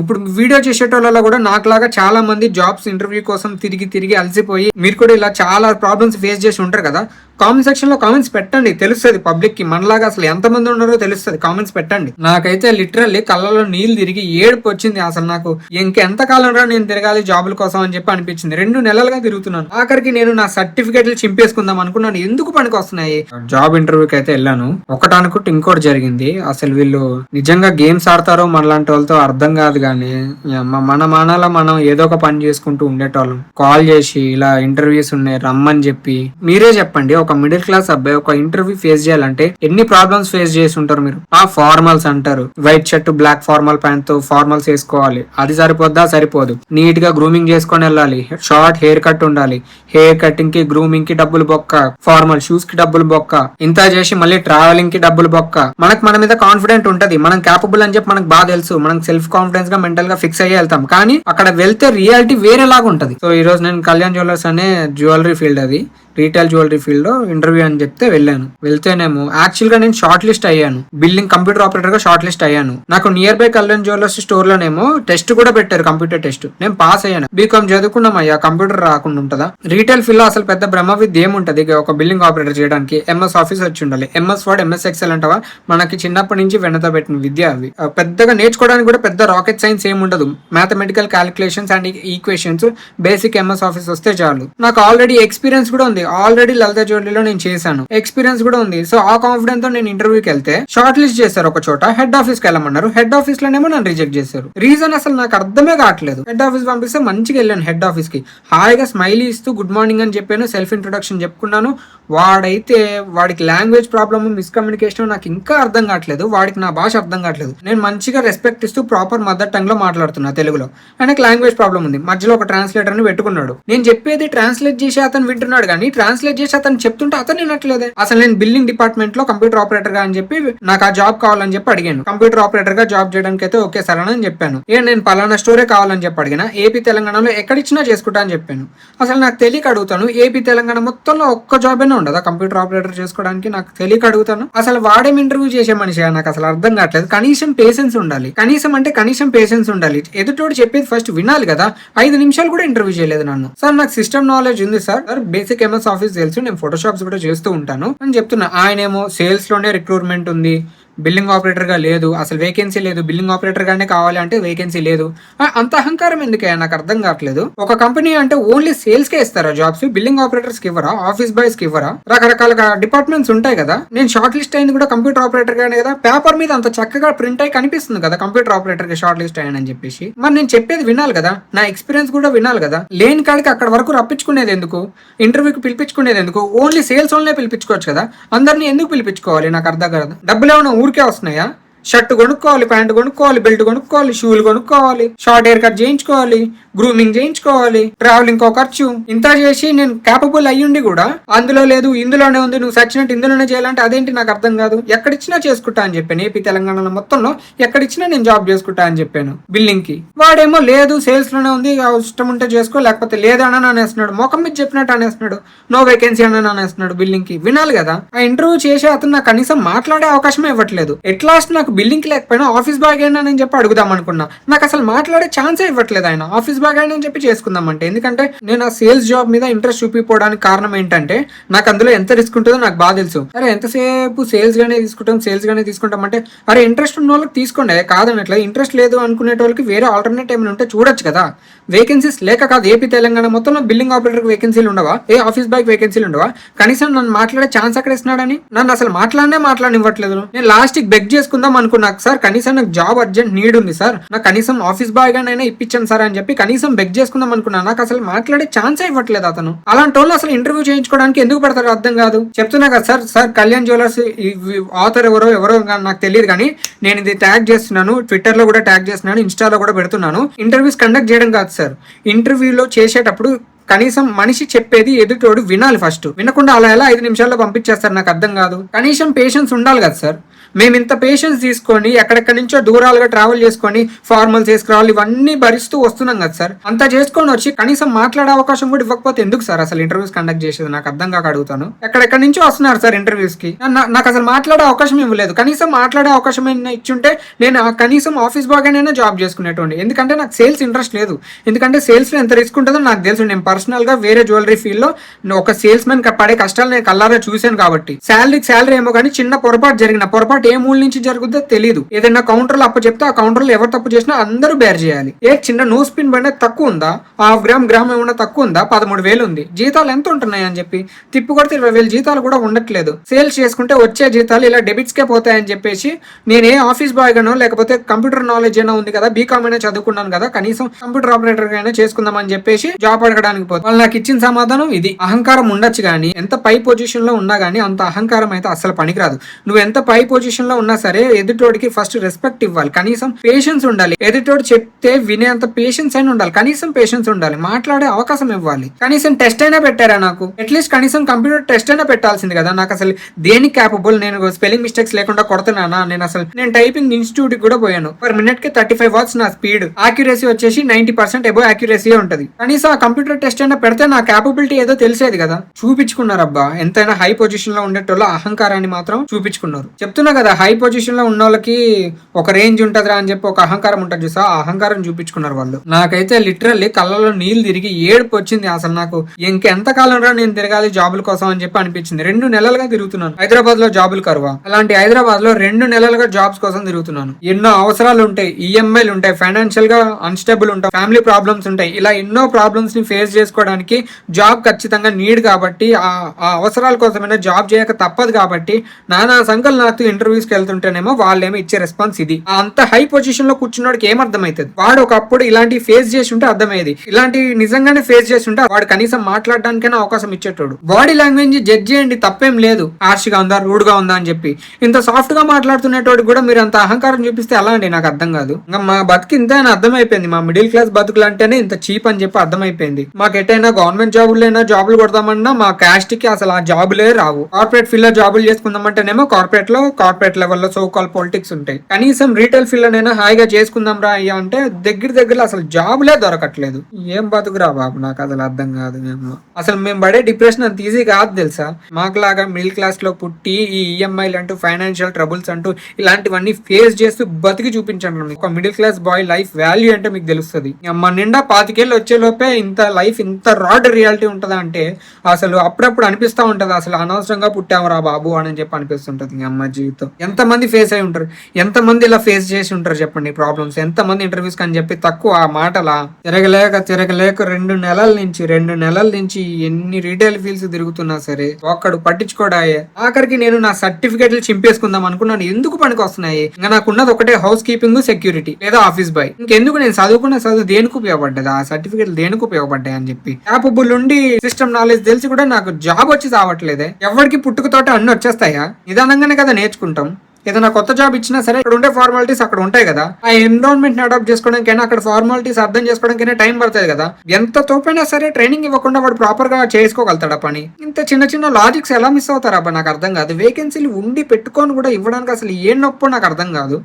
ఇప్పుడు వీడియో చేసేటోళ్ళలో కూడా నాకులాగా చాలా మంది జాబ్స్ ఇంటర్వ్యూ కోసం తిరిగి అలసిపోయి మీరు కూడా ఇలా చాలా ప్రాబ్లమ్స్ ఫేస్ చేసి ఉంటారు కదా. కామెంట్ సెక్షన్ లో కామెంట్స్ పెట్టండి, తెలుస్తుంది పబ్లిక్ కి మనలాగా అసలు ఎంతమంది ఉన్నారో తెలుస్తుంది. కామెంట్స్ పెట్టండి. నాకైతే లిటరల్లీ కళ్ళలో నీళ్ళు తిరిగి ఏడుపు వచ్చింది. అసలు నాకు ఇంకెంత కాలం రా నేను తిరగాలి జాబుల కోసం అని చెప్పి అనిపించింది. 2 నెలలుగా తిరుగుతున్నాను. ఆఖరికి నేను నా సర్టిఫికెట్లు చింపేసుకుందాం అనుకున్నాను. ఎందుకు పనికి వస్తున్నాయి. జాబ్ ఇంటర్వ్యూకి అయితే వెళ్ళాను. ఒకటి అనుకుంటే ఇంకోటి జరిగింది. అసలు వీళ్ళు నిజంగా గేమ్స్ ఆడతారో మనలాంటి వాళ్ళతో అర్థం కాదు. కానీ మన మానాల మనం ఏదో ఒక పని చేసుకుంటూ ఉండేటోళ్ళం. కాల్ చేసి ఇలా ఇంటర్వ్యూస్ ఉన్నాయి రమ్మని చెప్పి, మీరే చెప్పండి ఒక మిడిల్ క్లాస్ అబ్బాయి ఒక ఇంటర్వ్యూ ఫేస్ చేయాలంటే ఎన్ని ప్రాబ్లమ్స్ ఫేస్ చేసి ఉంటారు మీరు. ఆ ఫార్మల్స్ అంటారు, white shirt black formal pant తో ఫార్మల్స్ వేసుకోవాలి. అది సరిపోద్దా? సరిపోదు. నీట్ గా గ్రూమింగ్ చేసుకొని వెళ్ళాలి. షార్ట్ హెయిర్ కట్ ఉండాలి. హెయిర్ కటింగ్ కి గ్రూమింగ్ కి డబ్బులు బొక్క, ఫార్మల్ షూస్ కి డబ్బులు బొక్క, ఇంత చేసి మళ్ళీ ట్రావెలింగ్ కి డబ్బులు బొక్క. మనకు మన మీద కాన్ఫిడెంట్ ఉంటది, మనం క్యాపబుల్ అని చెప్పి మనకు బాగా తెలుసు. మనం సెల్ఫ్ కాన్ఫిడెన్స్ గా మెంటల్ గా ఫిక్స్ అయ్యి వెళ్తాం. కానీ అక్కడ వెళ్తే రియాలిటీ వేరేలాగా ఉంటది. సో ఈ రోజు నేను కళ్యాణ్ జ్యువెలర్స్ అనే జ్యువెలరీ ఫీల్డ్, అది రీటైల్ జ్యువెలరీ ఫీల్డ్ లో ఇంటర్వ్యూ అని చెప్తే వెళ్ళాను. వెళ్తేనేమో యాక్చువల్ గా నేను షార్ట్ లిస్ట్ అయ్యాను. బిల్డింగ్ కంప్యూటర్ ఆపరేటర్ గా షార్ట్ లిస్ట్ అయ్యాను. నాకు near by Kalyan jewellers store లోనేమో టెస్ట్ కూడా పెట్టారు, కంప్యూటర్ టెస్ట్. నేను పాస్ అయ్యాను. బీకామ్ చదువుకున్నాం అయ్యా, కంప్యూటర్ రాకుండా ఉంటుందా? రీటైల్ ఫీల్డ్ లో అసలు పెద్ద బ్రహ్మ విద్య ఏముంటది? ఒక బిల్డింగ్ ఆపరేటర్ చేయడానికి ఎంఎస్ ఆఫీస్ వచ్చి ఉండాలి. ఎంఎస్ వర్డ్, ఎంఎస్ ఎక్సెల్ అంటావా? మనకి చిన్నప్పటి నుంచి వెనతో పెట్టిన విద్య అవి. పెద్దగా నేర్చుకోవడానికి కూడా పెద్ద రాకెట్ సైన్స్ ఏమి ఉండదు. Mathematical calculations and equations basic MS office వస్తే చాలు. నాకు ఆల్రెడీ ఎక్స్పీరియన్స్ కూడా ఉంది. ఆల్రెడీ లలిత జ్యువెలరీలో నేను చేశాను, ఎక్స్పీరియన్స్ కూడా ఉంది. సో ఆ కాన్ఫిడెన్స్ తో నేను ఇంటర్వ్యూకి వెళ్తే షార్ట్ లిస్ట్ చేశారు ఒక చోట. హెడ్ ఆఫీస్ కి వెళ్ళమన్నారు. హెడ్ ఆఫీస్ లోనేమో నన్ను రిజెక్ట్ చేశారు. రీజన్ అసలు నాకు అర్థమే కావట్లేదు. హెడ్ ఆఫీస్ పంపిస్తే మంచిగా వెళ్ళాను. హెడ్ ఆఫీస్ కి హాయిగా స్మైలీ ఇస్తూ గుడ్ మార్నింగ్ అని చెప్పాను, సెల్ఫ్ ఇంట్రొడక్షన్ చెప్పుకున్నాను. వాడికి లాంగ్వేజ్ ప్రాబ్లమ్, మిస్కమ్యూనికేషన్ నాకు ఇంకా అర్థం కావట్లేదు. వాడికి నా భాష అర్థం కావట్లేదు. నేను మంచిగా రెస్పెక్ట్ ఇస్తూ ప్రాపర్ మదర్ టంగ్ లో మాట్లాడుతున్నా తెలుగులో. ఆయనకి లాంగ్వేజ్ ప్రాబ్లం ఉంది. మధ్యలో ఒక ట్రాన్స్లేటర్ ని పెట్టుకున్నాడు. నేను చెప్పేది ట్రాన్స్లేట్ చేసి అతను వింటున్నాడు, కానీ ట్రాన్స్లేట్ చేసి అతను చెప్తుంటే అతను వినట్లేదే. అసలు నేను బిల్డింగ్ డిపార్ట్మెంట్ లో కంప్యూటర్ ఆపరేటర్ గా అని చెప్పి నాకు ఆ జాబ్ కావాలని చెప్పి అడిగాను. కంప్యూటర్ ఆపరేటర్ గా జాబ్ చేయడానికి అయితే ఓకే సార్ అని చెప్పాను. నేను పలానా స్టోరే కావాలని చెప్పి అడిగిన. ఏపీ తెలంగాణలో ఎక్కడిచ్చినా చేసుకుంటా అని చెప్పాను. అసలు నాకు తెలియక అడుగుతాను, ఏపీ తెలంగాణ మొత్తంలో ఒక్క జాబ్ అయినా ఉండదా కంప్యూటర్ ఆపరేటర్ చేసుకోవడానికి? నాకు తెలియక అడుగుతాను. అసలు వాడేం ఇంటర్వ్యూ చేసే మనిషి నాకు అసలు అర్థం కావట్లేదు. కనీసం పేషెన్స్ ఉండాలి. కనీసం పేషెన్స్ ఉండాలి. ఎదుటోడు చెప్పేది ఫస్ట్ వినాలి కదా. 5 నిమిషాలు కూడా ఇంటర్వ్యూ చేయలేదు నన్ను. సార్ నాకు సిస్టమ్ నాలెడ్జ్ ఉంది సార్, బేసిక్ ఎంఎస్ ఆఫీస్ తెలుసు, నేను ఫోటోషాప్స్ కూడా చేస్తూ ఉంటాను అని చెప్తున్నా. ఆయనేమో సేల్స్ లోనే రిక్రూట్మెంట్ ఉంది, బిల్డింగ్ ఆపరేటర్ గా లేదు, అసలు వేకెన్సీ లేదు, బిల్డింగ్ ఆపరేటర్ గానే కావాలి అంటే వేకెన్సీ లేదు. అంత అహంకారం ఎందుకే నాకు అర్థం కావట్లేదు. ఒక కంపెనీ అంటే ఓన్లీ సేల్స్ కే ఇస్తారా జాబ్స్? బిల్డింగ్ ఆపరేటర్స్ కి ఇవ్వరా? ఆఫీస్ బాయ్స్ కి ఇవ్వరా? రకరకాల డిపార్ట్మెంట్స్ ఉంటాయి కదా. నేను షార్ట్ లిస్ట్ అయింది కూడా కంప్యూటర్ ఆపరేటర్ గానే కదా. పేపర్ మీద అంత చక్కగా ప్రింట్ అయి కనిపిస్తుంది కదా కంప్యూటర్ ఆపరేటర్ కి షార్ట్ లిస్ట్ అయ్యానని చెప్పేసి. మరి నేను చెప్పేది వినాలి కదా, నా ఎక్స్పీరియన్స్ కూడా వినాలి కదా. లేని కాడికి అక్కడ వరకు రప్పించుకునేది ఎందుకు? ఇంటర్వ్యూకి పిలిపించుకునేది ఎందుకు? ఓన్లీ సేల్స్ వాళ్ళనే పిలిపించుకోవచ్చు కదా. అందరినీ ఎందుకు పిలిపించుకోవాలి? నాకు అర్థం కాదు. డబ్బులు ఏమైనా ఊరికే వస్తున్నాయా? షర్ట్ కొనుక్కోవాలి, ప్యాంట్ కొనుక్కోవాలి, బెల్ట్ కొనుక్కోవాలి, షూలు కొనుక్కోవాలి, షార్ట్ హెయిర్ కట్ చేయించుకోవాలి, గ్రూమింగ్ చేయించుకోవాలి, ట్రావెలింగ్ కో ఖర్చు. ఇంత చేసి నేను క్యాపబుల్ అయ్యుండి కూడా అందులో లేదు, ఇందులోనే ఉంది, నువ్వు సచ్చినట్టు ఇందులోనే చేయాలంటే అదేంటి నాకు అర్థం కాదు. ఎక్కడిచ్చినా చేసుకుంటా అని చెప్పాను. ఏపీ తెలంగాణలో మొత్తంలో ఎక్కడిచ్చినా నేను జాబ్ చేసుకుంటా అని చెప్పాను బిల్డింగ్ కి. వాడేమో లేదు సేల్స్ లోనే ఉంది, ఇష్టం ఉంటే చేసుకో, లేకపోతే లేదని అనేస్తున్నాడు. మొఖం మీద చెప్పినట్టు అనేస్తున్నాడు. నో వేకెన్సీ అని అనేస్తున్నాడు. బిల్డింగ్ కి వినాలి కదా. ఆ ఇంటర్వ్యూ చేసే అతను నాకు కనీసం మాట్లాడే అవకాశమే ఇవ్వట్లేదు. ఎట్లాస్ట్ నాకు బిల్డింగ్ కి లేకపోయినా ఆఫీస్ బాయ్ అయినా అని చెప్పి అడుగుదాం అనుకున్నా. నాకు అసలు మాట్లాడే ఛాన్సే ఇవ్వట్లేదు ఆయన. ఆఫీస్ బాయ్ అయినా అని చెప్పి చేసుకుందామంటే, ఎందుకంటే నేను ఆ సేల్స్ జాబ్ మీద ఇంట్రెస్ట్ చూపిపోవడానికి కారణం ఏంటంటే నాకు అందులో ఎంత రిస్క్ ఉంటుందో నాకు బాగా తెలుసు. అరే ఎంతసేపు సేల్స్ గానే తీసుకుంటాం అంటే, అరే ఇంట్రెస్ట్ ఉన్న వాళ్ళకి తీసుకోండి, కాదనట్లే. ఇంట్రెస్ట్ లేదు అనుకునే వాళ్ళకి వేరే ఆల్టర్నేట్ ఏమైనా ఉంటే చూడొచ్చు కదా. వేకెన్సీస్ లేక కాదు, ఏపీ తెలంగాణ మొత్తంలో బిల్డింగ్ ఆపరేటర్ వేకెన్సీలు ఉండవా? ఆఫీస్ బాయ్ వేకెన్సీలు ఉండవా? కనీసం నన్ను మాట్లాడే ఛాన్స్ అక్కడ ఇస్తున్నాడని నన్ను అసలు మాట్లాడనివ్వట్లేదు. నేను లాస్ట్ కి బెగ్ చేసుకుందాం అనుకున్నా. సార్ కనీసం నాకు జాబ్ అర్జెంట్ నీడ్ ఉంది సార్, నాకు కనీసం ఆఫీస్ బాయ్ గానైనా ఇప్పించాను సార్ అని చెప్పి కనీసం బెగ్ చేసుకుందాం అనుకున్నా. నాకు అసలు మాట్లాడే ఛాన్సే ఇవ్వట్లేదు అతను. అలాంటి వాళ్ళు అసలు ఇంటర్వ్యూ చేయించుకోవడానికి ఎందుకు పెడతారో అర్థం కాదు. చెప్తున్నా కదా సార్ కళ్యాణ్ జ్యువెలర్స్ ఆథర్ ఎవరో నాకు తెలియదు, కానీ నేను ఇది ట్యాగ్ చేస్తున్నాను, ట్విట్టర్ లో కూడా ట్యాగ్ చేస్తున్నాను, ఇన్స్టాలో కూడా పెడుతున్నాను. ఇంటర్వ్యూస్ కండక్ట్ చేయడం కాదు సార్, ఇంటర్వ్యూలో చేసేటప్పుడు కనీసం మనిషి చెప్పేది ఎదుటోడు వినాలి ఫస్ట్. వినకుండా అలా ఎలా 5 నిమిషాల్లో పంపించేస్తారు నాకు అర్థం కాదు. కనీసం పేషెన్స్ ఉండాలి కదా సార్. మేము ఇంత పేషెన్స్ తీసుకొని ఎక్కడెక్కడి నుంచో దూరాలుగా ట్రావెల్ చేసుకొని ఫార్మల్స్ వేసుకురావాలి, ఇవన్నీ భరిస్తూ వస్తున్నాం కదా సార్. అంతా చేసుకొని వచ్చి కనీసం మాట్లాడే అవకాశం కూడా ఇవ్వకపోతే ఎందుకు సార్ అసలు ఇంటర్వ్యూస్ కండక్ట్ చేసేది? నాకు అర్థం కాక అడుగుతాను. ఎక్కడెక్కడి నుంచో వస్తున్నారు సార్ ఇంటర్వ్యూస్ కి, నాకు అసలు మాట్లాడే అవకాశం ఇవ్వలేదు. కనీసం మాట్లాడే అవకాశం అయినా ఇచ్చుంటే నేను కనీసం ఆఫీస్ బాగానైనా జాబ్ చేసుకునేటువంటి. ఎందుకంటే నాకు సేల్స్ ఇంట్రెస్ట్ లేదు. ఎందుకంటే సేల్స్ లో ఎంత రిస్క్ ఉంటుందో నాకు తెలుసు. నేను పర్సనల్ గా వేరే జ్యువెలరీ ఫీల్డ్ లో ఒక సేల్స్ మెన్ పడే కష్టాలు నేను కల్లారా చూశాను కాబట్టి. శాలరీ ఏమో కానీ చిన్న పొరపాటు ఏ మూల నుంచి జరుగుతుందో తెలియదు. ఏదైనా కౌంటర్ లో అప్పు చెప్తే ఆ కౌంటర్ లో ఎవరు తప్పు చేసినా అందరూ బేర్ చేయాలి. ఏ చిన్న నో స్పిన్ బండి తక్కువ ఉందా, హాఫ్ గ్రామ్ ఏమన్నా తక్కువ ఉందా, 13,000 ఉంది. జీతాలు ఎంత ఉంటున్నాయి అని చెప్పి తిప్పు కొడితే 20,000 జీతాలు కూడా ఉండట్లేదు. సేల్స్ చేసుకుంటే వచ్చే జీతాలు ఇలా డెబిట్స్ కే పోతాయని చెప్పేసి నేను ఏ ఆఫీస్ బాయ్ గానో లేకపోతే కంప్యూటర్ నాలెడ్జ్ అయినా ఉంది కదా, బీకామ్ అయినా చదువుకున్నాను కదా, కనీసం కంప్యూటర్ ఆపరేటర్ అయినా చేసుకుందాం అని చెప్పేసి జాబ్ అడగడానికి పోతే వాళ్ళు నాకు ఇచ్చిన సమాధానం ఇది. అహంకారం ఉండొచ్చు కానీ, ఎంత పై పొజిషన్ లో ఉన్నా గానీ అంత అహంకారం అయితే అసలు పనికిరాదు. నువ్వు ఎంత పై పొజిషన్ లో ఉన్నా సరే ఎదుటోడికి ఫస్ట్ రెస్పెక్ట్ ఇవ్వాలి, కనీసం పేషెన్స్ ఉండాలి. ఎదుటోడు చెప్తే వినేంత పేషెన్స్ అయినా ఉండాలి, కనీసం పేషెన్స్ ఉండాలి, మాట్లాడే అవకాశం ఇవ్వాలి. కనీసం టెస్ట్ అయినా పెట్టారా నాకు? అట్లీస్ట్ కనీసం కంప్యూటర్ టెస్ట్ అయినా పెట్టాల్సింది కదా. నాకు అసలు దేనికి క్యాపబుల్? నేను స్పెల్లింగ్ మిస్టేక్స్ లేకుండా కొడుతున్నానా? నేను టైపింగ్ ఇన్స్టిట్యూట్ కి కూడా పోయాను. పర్ మినిట్ కి 35 వర్డ్స్ నా స్పీడ్, యాక్యురసీ వచ్చేసి 90% అబోవ్ యాక్యురసీ ఉంటది. కనీసం ఆ కంప్యూటర్ టెస్ట్ అయినా పెడితే నా క్యాపబిలిటీ ఏదో తెలిసేది కదా. చూపించుకున్నారబ్బా, ఎంతైనా హై పొజిషన్ లో ఉండేటోళ్ళ అహంకారాన్ని మాత్రం చూపించుకున్నారు. చెప్తున్నా కదా, హై పొజిషన్ లో ఉన్న వాళ్ళకి ఒక రేంజ్ ఉంటదిరా అని చెప్పి ఒక అహంకారం ఉంటుంది చూసా, ఆ అహంకారం చూపించుకున్నారు వాళ్ళు. నాకైతే లిటరల్లీ కళ్ళలో నీళ్లు తిరిగి ఏడుపు వచ్చింది. అసలు నాకు ఇంకెంత కాలం రా నేను తిరగాలి జాబుల కోసం అని చెప్పి అనిపించింది. 2 నెలలుగా తిరుగుతున్నాను. హైదరాబాద్ లో జాబులు కరువా, అలాంటి హైదరాబాద్ లో 2 నెలలుగా జాబ్స్ కోసం తిరుగుతున్నాను. ఎన్నో అవసరాలు ఉంటాయి, ఈఎంఐలు ఉంటాయి, ఫైనాన్షియల్ గా అన్స్టేబుల్ ఉంటాయి, ఫ్యామిలీ ప్రాబ్లమ్స్ ఉంటాయి. ఇలా ఎన్నో ప్రాబ్లమ్స్ ని ఫేస్ చేసుకోవడానికి జాబ్ ఖచ్చితంగా నీడ్ కాబట్టి, ఆ అవసరాల కోసమైనా జాబ్ చేయక తప్పదు కాబట్టి నానా సంఖ్యలు నాకు ఇంటర్వ్యూస్ కి వెళ్తుంటేనేమో వాళ్ళేమో ఇచ్చే రెస్పాన్స్ ఇది. అంత హై పొజిషన్ లో కూర్చున్నోడికి ఏమర్థమైతుంది? వాడు ఒకప్పుడు ఇలాంటి ఫేస్ చేసి ఉంటే అర్థమయ్యేది. ఇలాంటి నిజంగానే ఫేస్ చేసి ఉంటే వాడు కనీసం మాట్లాడడానికైనా అవకాశం ఇచ్చేటోడు. బాడీ లాంగ్వేజ్ జడ్జ్ చేయండి, తప్పేం లేదు. హార్ష్ గా ఉందా, రూడ్ గా ఉందా అని చెప్పి. ఇంత సాఫ్ట్ గా మాట్లాడుతున్నటోడు కూడా మీరు అంత అహంకారం చూపిస్తే ఎలా అండి? నాకు అర్థం కాదు. ఇంకా మా బతుకు ఇంత అని అర్థమైపోయింది. మా మిడిల్ క్లాస్ బతుకులు అంటేనే ఇంత చీప్ అని చెప్పి అర్థమైపోయింది. మాకు ఎటైనా గవర్నమెంట్ జాబులైనా జాబులు కొడదామన్నా మా క్యాస్ట్ కి అసలు ఆ జాబులే రావు. కార్పొరేట్ ఫీల్డ్ లో జాబులు చేసుకుందామంటేనేమో కార్పొరేట్ లెవెల్లో సో కాల్ పొలిటిక్స్ ఉంటాయి. కనీసం రీటైల్ ఫీల్డ్ అయినా హాయిగా చేసుకుందాం రా అయ్యా అంటే దగ్గర అసలు జాబులే దొరకట్లేదు. ఏం బతుకురా బాబు, నాకు అసలు అర్థం కాదు. అసలు మేము పడే డిప్రెషన్ అంత ఈజీ కాదు తెలుసా. మాకులాగా మిడిల్ క్లాస్ లో పుట్టి ఈ ఈఎంఐలు అంటూ ఫైనాన్షియల్ ట్రబుల్స్ అంటూ ఇలాంటివన్నీ ఫేస్ చేస్తూ బతికి చూపించండి. ఒక middle class boy life value అంటే మీకు తెలుస్తుంది. మన నిండా 25 ఏళ్ళు వచ్చే లోపే ఇంత లైఫ్ ఇంత రాడ్ రియాలిటీ ఉంటుందా అంటే అసలు అప్పుడప్పుడు అనిపిస్తా ఉంటది, అసలు అనవసరంగా పుట్టామరా బాబు అని చెప్పి అనిపిస్తుంటది. అమ్మ జీవితం ఎంతమంది ఫేస్ అయి ఉంటారు, ఎంతమంది ఇలా ఫేస్ చేసి ఉంటారు చెప్పండి ప్రాబ్లమ్స్. ఎంతమంది ఇంటర్వ్యూస్ అని చెప్పి తక్కువ ఆ మాటలా తిరగలేక 2 నెలల నుంచి ఎన్ని రీటైల్ ఫీల్డ్స్ తిరుగుతున్నా సరే ఒక్కడు పట్టించుకోడాయే. ఆఖరికి నేను నా సర్టిఫికేట్లు చింపేసుకుందాం అనుకున్నాను. ఎందుకు పనికి వస్తున్నాయి? ఇంకా నాకున్నది ఒకటే హౌస్ కీపింగ్, సెక్యూరిటీ లేదా ఆఫీస్ బాయ్. ఇంకెందుకు నేను చదువుకున్న చదువు దేనికి ఉపయోగపడ్డది? ఆ సర్టిఫికేట్లు దేనికి ఉపయోగపడ్డాయి అని చెప్పి క్యాపబుల్ ఉండి సిస్టమ్ నాలెడ్జ్ తెలిసి కూడా నాకు జాబ్ వచ్చి రావట్లేదే. ఎవరికి పుట్టుకతోట అన్ని వచ్చేస్తాయా? నిదానంగానే కదా నేర్చుకుంటాం. ఏదైనా కొత్త జాబ్ ఇచ్చినా సరే ఇక్కడ ఉండే ఫార్మాలిటీస్ అక్కడ ఉంటాయి కదా. ఆ ఎన్విరాన్మెంట్ ని అడాప్ట్ చేసుకోవడానికైనా అక్కడ ఫార్మాలిటీస్ అర్థం చేసుకోవడానికైనా టైం పడుతుంది కదా. ఎంత తోపైనా సరే ట్రైనింగ్ ఇవ్వకుండా వాడు ప్రాపర్ గా చేసుకోగలుగుతాడు ఆ పని. ఇంత చిన్న లాజిక్స్ ఎలా మిస్ అవుతారా నాకు అర్థం కాదు. వేకెన్సీలు ఉండి పెట్టుకొని కూడా ఇవ్వడానికి అసలు ఏ నొప్పో నాకు అర్థం కాదు.